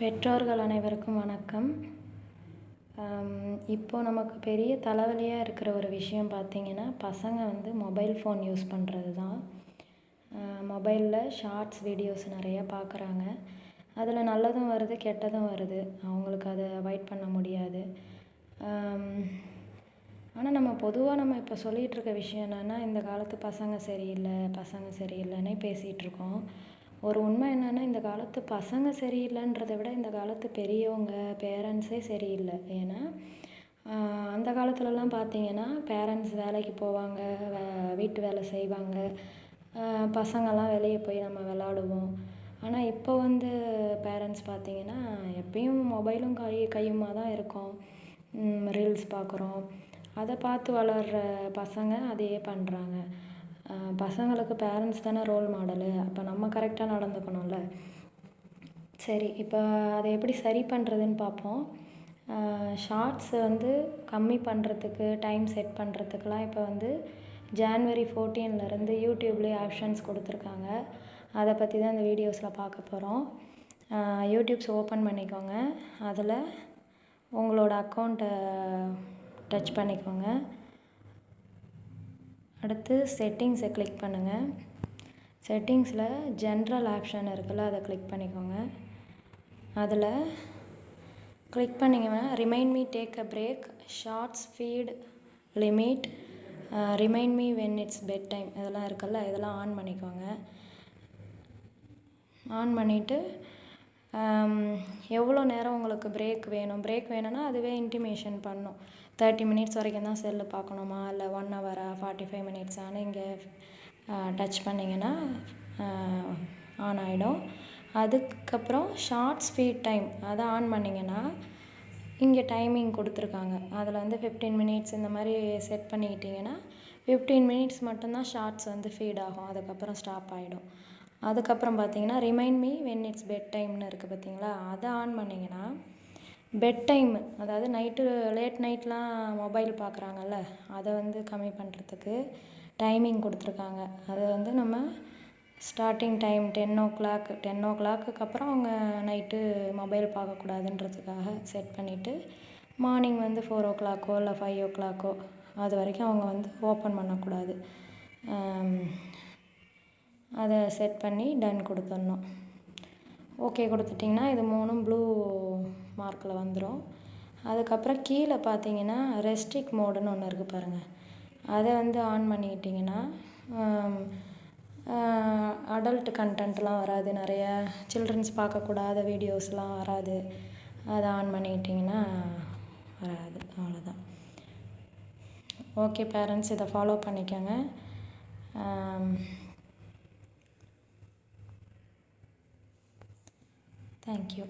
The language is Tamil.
பெற்றோர்கள் அனைவருக்கும் வணக்கம். இப்போது நமக்கு பெரிய தலைவலியாக இருக்கிற ஒரு விஷயம் பார்த்திங்கன்னா, பசங்க வந்து மொபைல் ஃபோன் யூஸ் பண்ணுறது தான். மொபைலில் ஷார்ட்ஸ் வீடியோஸ் நிறையா பார்க்குறாங்க. அதில் நல்லதும் வருது, கெட்டதும் வருது. அவங்களுக்கு அதை அவாய்ட் பண்ண முடியாது. ஆனால் நம்ம பொதுவாக இப்போ சொல்லிகிட்ருக்க விஷயம் என்னென்னா, இந்த காலத்து பசங்க சரியில்லைன்னே பேசிகிட்ருக்கோம். ஒரு உண்மை என்னென்னா, இந்த காலத்து பசங்க சரியில்லைன்றதை விட இந்த காலத்து பெரியவங்க, பேரண்ட்ஸே சரியில்லை. ஏன்னா அந்த காலத்துலலாம் பார்த்திங்கன்னா, பேரண்ட்ஸ் வேலைக்கு போவாங்க, வீட்டு வேலை செய்வாங்க, பசங்கள்லாம் வெளியே போய் நம்ம விளாடுவோம். ஆனால் இப்போ வந்து பேரண்ட்ஸ் பார்த்திங்கன்னா, எப்பயும் மொபைலும் கையுமா தான் இருக்கோம். ரீல்ஸ் பார்க்குறோம். அதை பார்த்து வளர்கிற பசங்க அதையே பண்ணுறாங்க. பசங்களுக்கு பேரண்ட்ஸ் தானே ரோல் மாடலு. அப்போ நம்ம கரெக்டாக நடந்துக்கணும்ல. சரி, இப்போ அதை எப்படி சரி பண்ணுறதுன்னு பார்ப்போம். ஷார்ட்ஸை வந்து கம்மி பண்ணுறதுக்கு, டைம் செட் பண்ணுறதுக்குலாம் இப்போ வந்து ஜான்வரி 14லேருந்து யூடியூப்லேயே ஆப்ஷன்ஸ் கொடுத்துருக்காங்க. அதை பற்றி தான் இந்த வீடியோஸில் பார்க்க போகிறோம். யூடியூப்ஸ் ஓப்பன் பண்ணிக்கோங்க. அதில் உங்களோட அக்கௌண்ட்டை டச் பண்ணிக்கோங்க. அடுத்து செட்டிங்ஸை கிளிக் பண்ணுங்கள். செட்டிங்ஸில் ஜென்ரல் ஆப்ஷன் இருக்குல்ல, அதை கிளிக் பண்ணிக்கோங்க. அதில் கிளிக் பண்ணிங்கன்னா remind me take a break, shorts feed limit, remind me when it's bed time இதெல்லாம் இருக்குல்ல, இதெல்லாம் ஆன் பண்ணிக்கோங்க. ஆன் பண்ணிவிட்டு எவ்வளோ நேரம் உங்களுக்கு பிரேக் வேணும்னா அதுவே இன்டிமேஷன் பண்ணும். 30 மினிட்ஸ் வரைக்கும் தான் செல்லு பார்க்கணுமா, இல்லை 1 ஹவரா, 45 மினிட்ஸானு இங்கே டச் பண்ணிங்கன்னா ஆன் ஆகிடும். அதுக்கப்புறம் ஷார்ட்ஸ் ஃபீட் டைம் அதை ஆன் பண்ணிங்கன்னா இங்கே டைமிங் கொடுத்துருக்காங்க. அதில் வந்து 15 மினிட்ஸ் இந்த மாதிரி செட் பண்ணிக்கிட்டிங்கன்னா 15 மினிட்ஸ் மட்டும்தான் ஷார்ட்ஸ் வந்து ஃபீட் ஆகும். அதுக்கப்புறம் ஸ்டாப் ஆகிடும். அதுக்கப்புறம் பார்த்தீங்கன்னா remind me when it's bed டைம்னு இருக்குது பார்த்தீங்களா, அதை ஆன் பண்ணிங்கன்னா பெட் டைம், அதாவது லேட் நைட்லாம் மொபைல் பார்க்குறாங்கல்ல, அதை வந்து கம்மி பண்ணுறதுக்கு டைமிங் கொடுத்துருக்காங்க. அதை வந்து நம்ம ஸ்டார்டிங் டைம் 10 ஓ கிளாக்கு அப்புறம் அவங்க நைட்டு மொபைல் பார்க்கக்கூடாதுன்றதுக்காக செட் பண்ணிவிட்டு மார்னிங் வந்து 4 ஓ கிளாக்கோ இல்லை 5 ஓ கிளாக்கோ அது வரைக்கும் அவங்க வந்து ஓப்பன் பண்ணக்கூடாது. அதை செட் பண்ணி டன் கொடுத்துடணும். ஓகே கொடுத்துட்டிங்கன்னா இது 3ம் ப்ளூ மார்க்கில் வந்துடும். அதுக்கப்புறம் கீழே பார்த்தீங்கன்னா ரெஸ்ட்ரிக்ட் மோடுன்னு ஒன்று இருக்குது பாருங்கள், அதை வந்து ஆன் பண்ணிக்கிட்டிங்கன்னா அடல்ட் கண்டென்ட்லாம் வராது, நிறைய சில்ட்ரன்ஸ் பார்க்கக்கூடாத வீடியோஸ்லாம் வராது. அதை ஆன் பண்ணிக்கிட்டிங்கன்னா வராது. அவ்வளோதான். ஓகே பேரண்ட்ஸ், இதை ஃபாலோ பண்ணிக்கோங்க. Thank you.